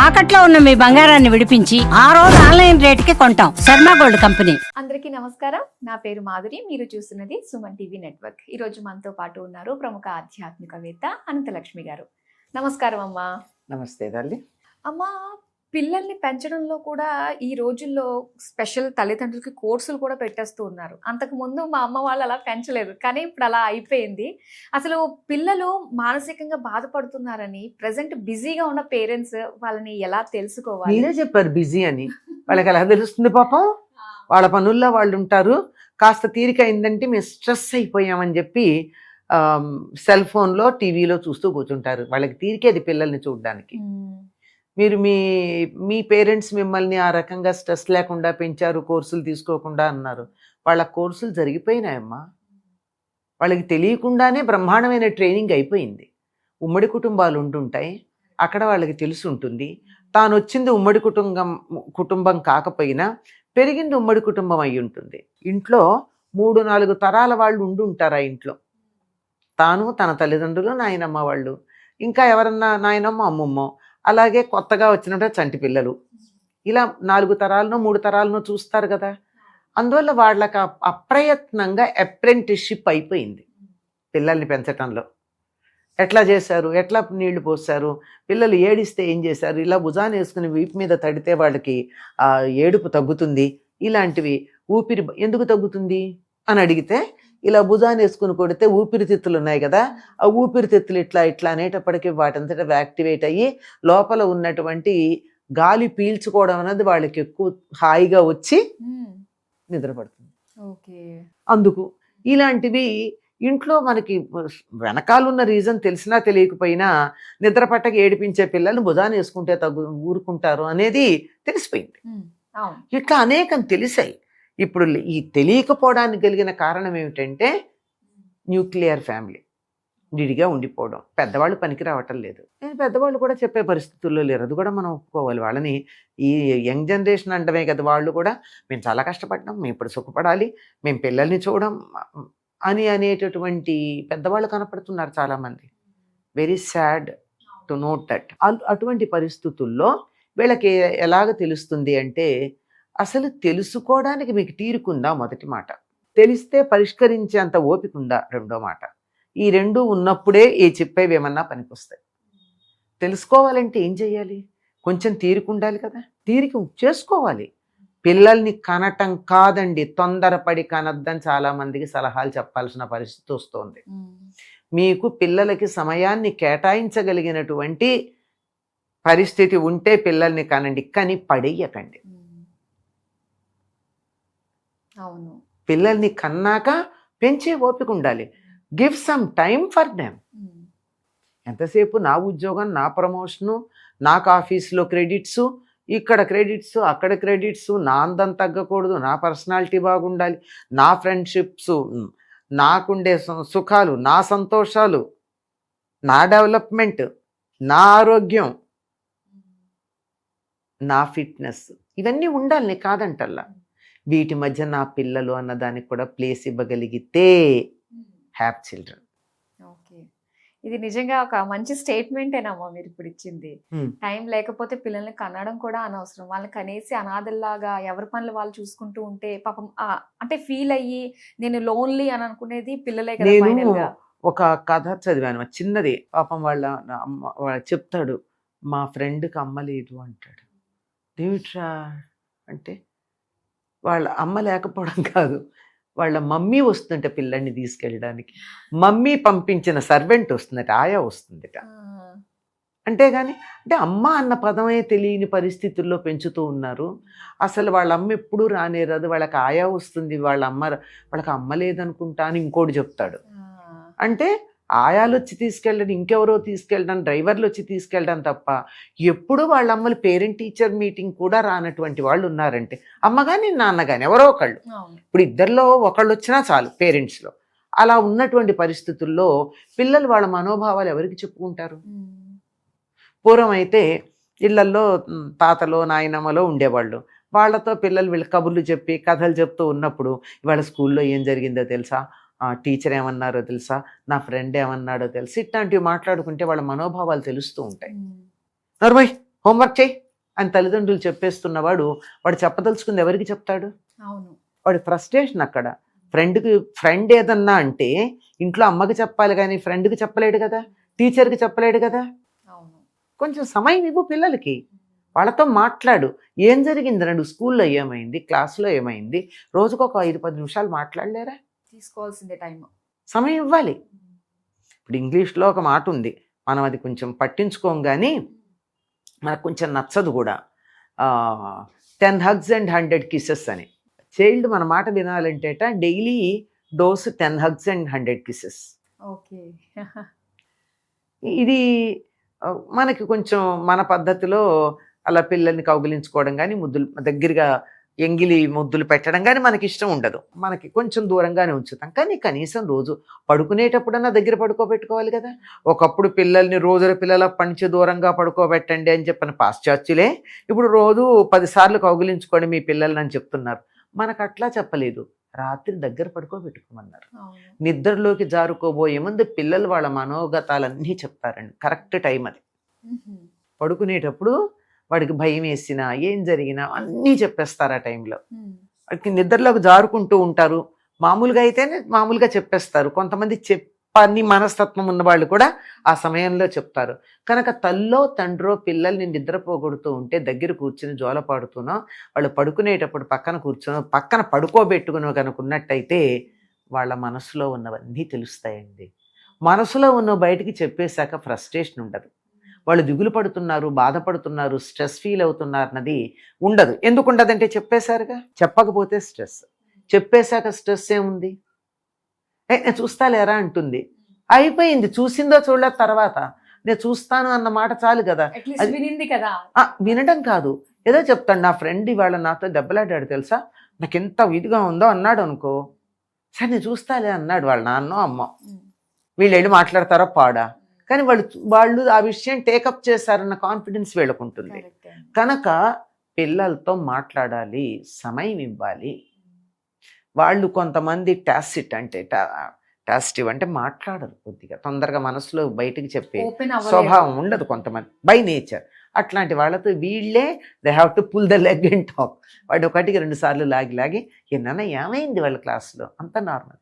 తాకట్లో ఉన్న మీ బంగారాన్ని విడిపించి ఆ రోజు ఆన్లైన్ రేటుకి కొంటాం. Sharma gold company. అందరికీ నమస్కారం. నా పేరు మాధురి. మీరు చూస్తున్నది సుమన్ టీవీ నెట్వర్క్. ఈ రోజు మనతో పాటు ఉన్నారు ప్రముఖ ఆధ్యాత్మికవేత్త అనంతలక్ష్మి గారు. నమస్కారం అమ్మా. నమస్తే తల్లి. అమ్మా, పిల్లల్ని పెంచడంలో కూడా ఈ రోజుల్లో స్పెషల్ తల్లిదండ్రులకి కోర్సులు కూడా పెట్టేస్తూ ఉన్నారు. అంతకు ముందు మా అమ్మ వాళ్ళు అలా పెంచలేదు, కానీ ఇప్పుడు అలా అయిపోయింది. అసలు పిల్లలు మానసికంగా బాధపడుతున్నారని ప్రజెంట్ బిజీగా ఉన్న పేరెంట్స్ వాళ్ళని ఎలా తెలుసుకోవాలి? మీరే చెప్పారు బిజీ అని. వాళ్ళకి ఎలా తెలుస్తుంది పాపం? వాళ్ళ పనుల్లో వాళ్ళు ఉంటారు. కాస్త తీరిక అయిందంటే మేము స్ట్రెస్ అయిపోయామని చెప్పి సెల్ ఫోన్లో టీవీలో చూస్తూ కూర్చుంటారు. వాళ్ళకి తీరికేది పిల్లల్ని చూడడానికి. మీరు మీ పేరెంట్స్ మిమ్మల్ని ఆ రకంగా స్ట్రెస్ లేకుండా పెంచారు, కోర్సులు తీసుకోకుండా అన్నారు. వాళ్ళ కోర్సులు జరిగిపోయినాయమ్మా. వాళ్ళకి తెలియకుండానే బ్రహ్మాండమైన ట్రైనింగ్ అయిపోయింది. ఉమ్మడి కుటుంబాలు ఉంటుంటాయి, అక్కడ వాళ్ళకి తెలిసి ఉంటుంది. తాను వచ్చింది ఉమ్మడి కుటుంబం కాకపోయినా పెరిగింది ఉమ్మడి కుటుంబం అయి ఉంటుంది. ఇంట్లో 3-4 తరాల వాళ్ళు ఉండుంటారు ఆ ఇంట్లో. తాను, తన తల్లిదండ్రులు, నాయనమ్మ వాళ్ళు, ఇంకా ఎవరన్నా నాయనమ్మ, అమ్మమ్మో, అలాగే కొత్తగా వచ్చినట్టు చంటి పిల్లలు, ఇలా 4 తరాలను 3 తరాలను చూస్తారు కదా. అందువల్ల వాళ్ళకి అప్రయత్నంగా అప్రెంటిస్షిప్ అయిపోయింది పిల్లల్ని పెంచటంలో. ఎట్లా చేశారు, ఎట్లా నీళ్లు పోసారు, పిల్లలు ఏడిస్తే ఏం చేశారు, ఇలా భుజాన్ని వేసుకుని వీపు మీద తడితే వాళ్ళకి ఏడుపు తగ్గుతుంది, ఇలాంటివి. ఊపిరి ఎందుకు తగ్గుతుంది అని అడిగితే, ఇలా భుజాన్ని వేసుకుని కొడితే ఊపిరితిత్తులు ఉన్నాయి కదా, ఆ ఊపిరితిత్తులు ఇట్లా అనేటప్పటికీ వాటంతటా యాక్టివేట్ అయ్యి లోపల ఉన్నటువంటి గాలి పీల్చుకోవడం అనేది వాళ్ళకి ఎక్కువ హాయిగా వచ్చి నిద్రపడుతుంది. అందుకు ఇలాంటివి ఇంట్లో మనకి వెనకాలన్న రీజన్ తెలిసినా తెలియకపోయినా నిద్ర పట్టక ఏడిపించే పిల్లల్ని భుజాన్ని వేసుకుంటే ఊరుకుంటారు అనేది తెలిసిపోయింది. ఇట్లా అనేకం తెలిసాయి. ఇప్పుడు ఈ తెలియకపోవడానికి కలిగిన కారణం ఏమిటంటే న్యూక్లియర్ ఫ్యామిలీ, విడిగా ఉండిపోవడం. పెద్దవాళ్ళు పనికి రావటం లేదు. పెద్దవాళ్ళు కూడా చెప్పే పరిస్థితుల్లో లేరు, అది కూడా మనం ఒప్పుకోవాలి. వాళ్ళని ఈ యంగ్ జనరేషన్ అంటమే కదా, వాళ్ళు కూడా మేము చాలా కష్టపడ్డాం, మేము ఇప్పుడు సుఖపడాలి, మేము పిల్లల్ని చూడడం అనేటటువంటి పెద్దవాళ్ళు కనపడుతున్నారు చాలామంది. Very sad to note that. అటువంటి పరిస్థితుల్లో వీళ్ళకి ఎలాగ తెలుస్తుంది అంటే, అసలు తెలుసుకోవడానికి మీకు తీరుకుందా మొదటి మాట, తెలిస్తే పరిష్కరించేంత ఓపిక ఉందా రెండో మాట. ఈ రెండు ఉన్నప్పుడే ఈ చెప్పేవి ఏమన్నా పనికొస్తాయి. తెలుసుకోవాలంటే ఏం చెయ్యాలి? కొంచెం తీరుకుండాలి కదా, తీరిక చేసుకోవాలి. పిల్లల్ని కనటం కాదండి, తొందరపడి కనద్దని చాలామందికి సలహాలు చెప్పాల్సిన పరిస్థితి వస్తుంది. మీకు పిల్లలకి సమయాన్ని కేటాయించగలిగినటువంటి పరిస్థితి ఉంటే పిల్లల్ని కనండి, కానీ పడేయకండి. అవును, పిల్లల్ని కన్నాక పెంచే ఓపిక ఉండాలి. Give some time for them. ఎంతసేపు నా ఉద్యోగం, నా ప్రమోషను, నాకు ఆఫీస్లో క్రెడిట్స్, ఇక్కడ క్రెడిట్స్, అక్కడ క్రెడిట్స్, నా అందం తగ్గకూడదు, నా పర్సనాలిటీ బాగుండాలి, నా ఫ్రెండ్షిప్స్, నాకుండే సుఖాలు, నా సంతోషాలు, నా డెవలప్మెంట్, నా ఆరోగ్యం, నా ఫిట్నెస్, ఇవన్నీ ఉండాలి. నీ కాదంటల్లా. వీటి మధ్య నా పిల్లలు అన్నదానికి కూడా ప్లేస్ ఇవ్వగలిగితే హ్యాపీ చిల్డ్రన్. ఓకే, ఇది నిజంగా ఒక మంచి స్టేట్మెంటేనమ్మా మీరు ఇప్పుడు ఇచ్చింది. టైం లేకపోతే పిల్లల్ని కనడం కూడా అనవసరం. వాళ్ళని కనేసి అనాథల్లాగా ఎవరి పనులు వాళ్ళు చూసుకుంటూ ఉంటే పాపం అంటే ఫీల్ అయ్యి నేను లోన్లీ అని అనుకునేది పిల్లలే కదా. నేను ఒక కథ చదివాను చిన్నది. పాపం వాళ్ళ చెప్తాడు, మా ఫ్రెండ్కి అమ్మ లేదు అంటాడు. ఏమిట్రా అంటే, వాళ్ళ అమ్మ లేకపోవడం కాదు, వాళ్ళ మమ్మీ వస్తుందట పిల్లల్ని తీసుకెళ్ళడానికి. మమ్మీ పంపించిన సర్వెంట్ వస్తుందట, ఆయా వస్తుందట. అంతేగాని అంటే అమ్మ అన్న పదమే తెలియని పరిస్థితుల్లో పెంచుతూ ఉన్నారు. అసలు వాళ్ళ అమ్మ ఎప్పుడూ రానేరాదు, వాళ్ళకి ఆయా వస్తుంది, వాళ్ళకి అమ్మ లేదనుకుంటా అని ఇంకోటి చెప్తాడు. అంటే ఆయాలు వచ్చి తీసుకెళ్ళడం, ఇంకెవరో తీసుకెళ్ళడం, డ్రైవర్లు వచ్చి తీసుకెళ్ళడం తప్ప ఎప్పుడు వాళ్ళ అమ్మలు పేరెంట్ టీచర్ మీటింగ్ కూడా రానటువంటి వాళ్ళు ఉన్నారంటే, అమ్మ కానీ నాన్న కానీ ఎవరో ఒకళ్ళు. ఇప్పుడు ఇద్దరిలో ఒకళ్ళు వచ్చినా చాలు పేరెంట్స్లో. అలా ఉన్నటువంటి పరిస్థితుల్లో పిల్లలు వాళ్ళ మనోభావాలు ఎవరికి చెప్పుకుంటారు? పూర్వం అయితే ఇళ్లల్లో తాతలో నాయనమ్మలో ఉండేవాళ్ళు. వాళ్ళతో పిల్లలు వీళ్ళ కబుర్లు చెప్పి కథలు చెప్తూ ఉన్నప్పుడు, ఇవాళ స్కూల్లో ఏం జరిగిందో తెలుసా, టీచర్ ఏమన్నారో తెలుసా, నా ఫ్రెండ్ ఏమన్నాడో తెలుసా, ఇట్లాంటివి మాట్లాడుకుంటే వాళ్ళ మనోభావాలు తెలుస్తూ ఉంటాయి. నర్మయ్ హోంవర్క్ చేయి అని తల్లిదండ్రులు చెప్పేస్తున్నవాడు వాడు చెప్పదలుచుకుంది ఎవరికి చెప్తాడు? అవును. వాడి ఫ్రస్ట్రేషన్ అక్కడ. ఫ్రెండ్ ఏదన్నా అంటే ఇంట్లో అమ్మకి చెప్పాలి కానీ ఫ్రెండ్కి చెప్పలేడు కదా, టీచర్కి చెప్పలేడు కదా. అవును. కొంచెం సమయం ఇవ్వు పిల్లలకి, వాళ్ళతో మాట్లాడు. ఏం జరిగింది నన్ను, స్కూల్లో ఏమైంది, క్లాస్లో ఏమైంది, రోజుకు ఒక 5-10 నిమిషాలు మాట్లాడలేరా? తీసుకోవాల్సిందే టైం. సమయం ఇవ్వాలి. ఇప్పుడు ఇంగ్లీష్లో ఒక మాట ఉంది, మనం అది కొంచెం పట్టించుకోం కానీ మనకు కొంచెం నచ్చదు కూడా. 10 hugs and 100 kisses అని. చైల్డ్ మన మాట వినాలంటేట daily dose 10 hugs and 100 kisses. Okay. ఇది మనకి కొంచెం మన పద్ధతిలో అలా పిల్లల్ని కౌగిలించుకోవడం కానీ ముద్దులు దగ్గరగా ఎంగిలి ముద్దులు పెట్టడం కానీ మనకి ఇష్టం ఉండదు. మనకి కొంచెం దూరంగానే ఉంచుతాం. కానీ కనీసం రోజు పడుకునేటప్పుడన్నా దగ్గర పడుకోబెట్టుకోవాలి కదా. ఒకప్పుడు పిల్లల్ని రోజుల పిల్లల పంచి దూరంగా పడుకోబెట్టండి అని చెప్పిన పాశ్చాత్యులే ఇప్పుడు రోజు 10 సార్లు కౌగిలించుకోండి మీ పిల్లల్ని అని చెప్తున్నారు. మనకు అట్లా చెప్పలేదు, రాత్రి దగ్గర పడుకోబెట్టుకోమన్నారు. నిద్రలోకి జారుకోబోయే ముందు పిల్లలు వాళ్ళ మనోగతాలన్నీ చెప్తారండి. కరెక్ట్ టైం అది. పడుకునేటప్పుడు వాడికి భయం వేసినా ఏం జరిగినా అన్నీ చెప్పేస్తారు ఆ టైంలో. వాడికి నిద్రలోకి జారుకుంటూ ఉంటారు. మామూలుగా అయితేనే మామూలుగా చెప్పేస్తారు. కొంతమంది చెప్పని మనస్తత్వం ఉన్న వాళ్ళు కూడా ఆ సమయంలో చెప్తారు. కనుక తల్లో తండ్రో పిల్లల్ని నిద్రపోగొడుతూ ఉంటే దగ్గర కూర్చుని జోల పాడుతూనో, వాళ్ళు పడుకునేటప్పుడు పక్కన కూర్చునో పక్కన పడుకోబెట్టుకునో కనుకున్నట్టయితే వాళ్ళ మనసులో ఉన్నవన్నీ తెలుస్తాయండి. మనసులో ఉన్న బయటికి చెప్పేశాక ఫ్రస్ట్రేషన్ ఉండదు. వాళ్ళు దిగులు పడుతున్నారు, బాధపడుతున్నారు, స్ట్రెస్ ఫీల్ అవుతున్నారు అన్నది ఉండదు. ఎందుకు ఉండదంటే చెప్పేశారుగా. చెప్పకపోతే స్ట్రెస్, చెప్పేశాక స్ట్రెస్ ఏముంది? నేను చూస్తాలేరా అంటుంది, అయిపోయింది. చూసిందో చూడలేదు తర్వాత నేను చూస్తాను అన్న మాట చాలు కదా. వినింది కదా. వినడం కాదు, ఏదో చెప్తాడు. నా ఫ్రెండ్ ఇవాళ నాతో దెబ్బలాడాడు తెలుసా, నాకు ఎంత ఇదిగా ఉందో అన్నాడు అనుకో, సరే నేను చూస్తాలే అన్నాడు వాళ్ళ నాన్నో అమ్మో. వీళ్ళు వెళ్ళి మాట్లాడతారో పాడా, కానీ వాళ్ళు ఆ విషయం టేకప్ చేశారన్న కాన్ఫిడెన్స్ వీళ్ళకుంటుంది. కనుక పిల్లలతో మాట్లాడాలి, సమయం ఇవ్వాలి. వాళ్ళు కొంతమంది టాసిటివ్ అంటే మాట్లాడరు, కొద్దిగా తొందరగా మనసులో బయటికి చెప్పే స్వభావం ఉండదు కొంతమంది బై నేచర్. అట్లాంటి వాళ్ళతో వీళ్ళే they have to pull the leg and talk. వాడు 1-2 సార్లు లాగి ఏమన్నా ఏమైంది వాళ్ళ క్లాస్లో, అంత నార్మల్.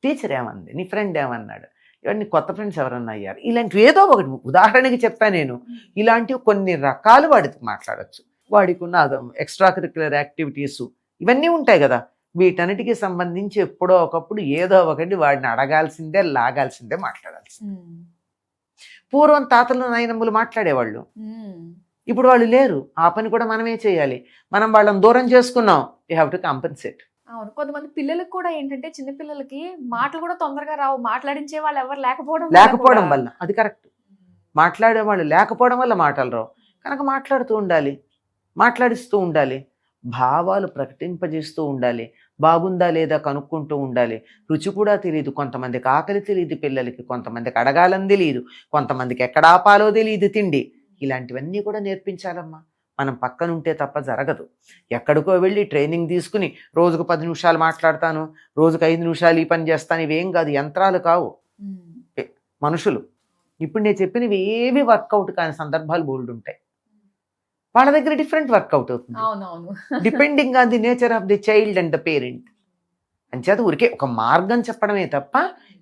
టీచర్ ఏమంది, నీ ఫ్రెండ్ ఏమన్నాడు, ఇవన్నీ కొత్త ఫ్రెండ్స్ ఎవరన్నా అయ్యారు, ఇలాంటివి ఏదో ఒకటి ఉదాహరణకి చెప్పాను నేను. ఇలాంటివి కొన్ని రకాలు వాడికి మాట్లాడచ్చు. వాడికి ఉన్న ఎక్స్ట్రా కరిక్యులర్ యాక్టివిటీస్ ఇవన్నీ ఉంటాయి కదా, వీటన్నిటికీ సంబంధించి ఎప్పుడో ఒకప్పుడు ఏదో ఒకటి వాడిని అడగాల్సిందే, లాగాల్సిందే, మాట్లాడాల్సిందే. పూర్వం తాతలు నాయనమ్మలు మాట్లాడేవాళ్ళు, ఇప్పుడు వాళ్ళు లేరు. ఆ పని కూడా మనమే చేయాలి. మనం వాళ్ళని దూరం చేసుకున్నాం, యూ హ్యావ్ టు కాంపెన్సేట్. అవును. కొంతమంది పిల్లలకు కూడా ఏంటంటే చిన్న పిల్లలకి మాటలు కూడా తొందరగా రావు, మాట్లాడించే వాళ్ళు ఎవరు లేకపోవడం వల్ల. అది కరెక్ట్. మాట్లాడే వాళ్ళు లేకపోవడం వల్ల మాటలు రావు. కనుక మాట్లాడుతూ ఉండాలి, మాట్లాడిస్తూ ఉండాలి, భావాలు ప్రకటింపజేస్తూ ఉండాలి, బాగుందా లేదా కనుక్కుంటూ ఉండాలి. రుచి కూడా తెలియదు కొంతమందికి, ఆకలి తెలియదు పిల్లలకి, కొంతమందికి అడగాలని తెలియదు, కొంతమందికి ఎక్కడ ఆపాలో తెలియదు తిండి. ఇలాంటివన్నీ కూడా నేర్పించాలమ్మా. మనం పక్కనుంటే తప్ప జరగదు. ఎక్కడికో వెళ్ళి ట్రైనింగ్ తీసుకుని రోజుకు 10 నిమిషాలు మాట్లాడతాను, రోజుకు 5 నిమిషాలు ఈ పని చేస్తాను, ఇవేం కాదు, యంత్రాలు కావు, మనుషులు. ఇప్పుడు నేను చెప్పినవి ఏవి వర్కౌట్ కాని సందర్భాలు బోల్డ్ ఉంటాయి. వాళ్ళ దగ్గర డిఫరెంట్ వర్కౌట్ అవుతుంది, depending on the nature of the child and the parent. అంచేత ఊరికే ఒక మార్గం చెప్పడమే తప్ప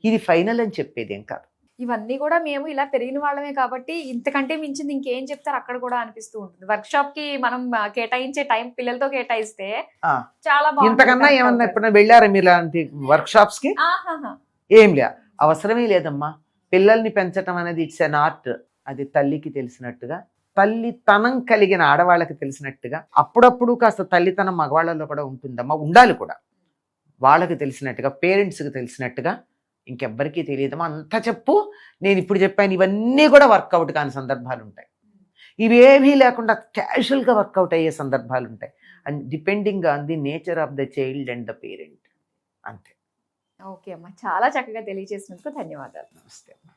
ఇది ఫైనల్ అని చెప్పేదేం కాదు. ఇవన్నీ కూడా మేము ఇలా పెరిగిన వాళ్ళమే కాబట్టి ఇంతకంటే మించింది ఇంకేం చెప్తారు అక్కడ కూడా అనిపిస్తూ ఉంటుంది. వర్క్ షాప్ కి మనం కేటాయించే టైం పిల్లలతో కేటాయిస్తే చాలా బాగుంటుంది. ఇంతకన్నా ఏమన్నా ఎప్పుడైనా వెళ్ళారా మీరు అలాంటి వర్క్ షాప్స్ కి? ఏం లే, అవసరమే లేదమ్మా. పిల్లల్ని పెంచటం అనేది ఇట్స్ అన్ ఆర్ట్. అది తల్లికి తెలిసినట్టుగా, తల్లితనం కలిగిన ఆడవాళ్ళకి తెలిసినట్టుగా, అప్పుడప్పుడు కాస్త తల్లితనం మగవాళ్ళలో కూడా ఉంటుందమ్మా, ఉండాలి కూడా. వాళ్ళకి తెలిసినట్టుగా, పేరెంట్స్కి తెలిసినట్టుగా ఇంకెవ్వరికీ తెలియదమ్మా. అంతా చెప్పు, నేను ఇప్పుడు చెప్పాను ఇవన్నీ కూడా వర్కౌట్ కాని సందర్భాలు ఉంటాయి. ఇవేమీ లేకుండా క్యాజువల్గా వర్కౌట్ అయ్యే సందర్భాలు ఉంటాయి. And depending on the nature of the child and the parent. అంతే. ఓకే అమ్మా, చాలా చక్కగా తెలియజేసినందుకు ధన్యవాదాలు. నమస్తే అమ్మా.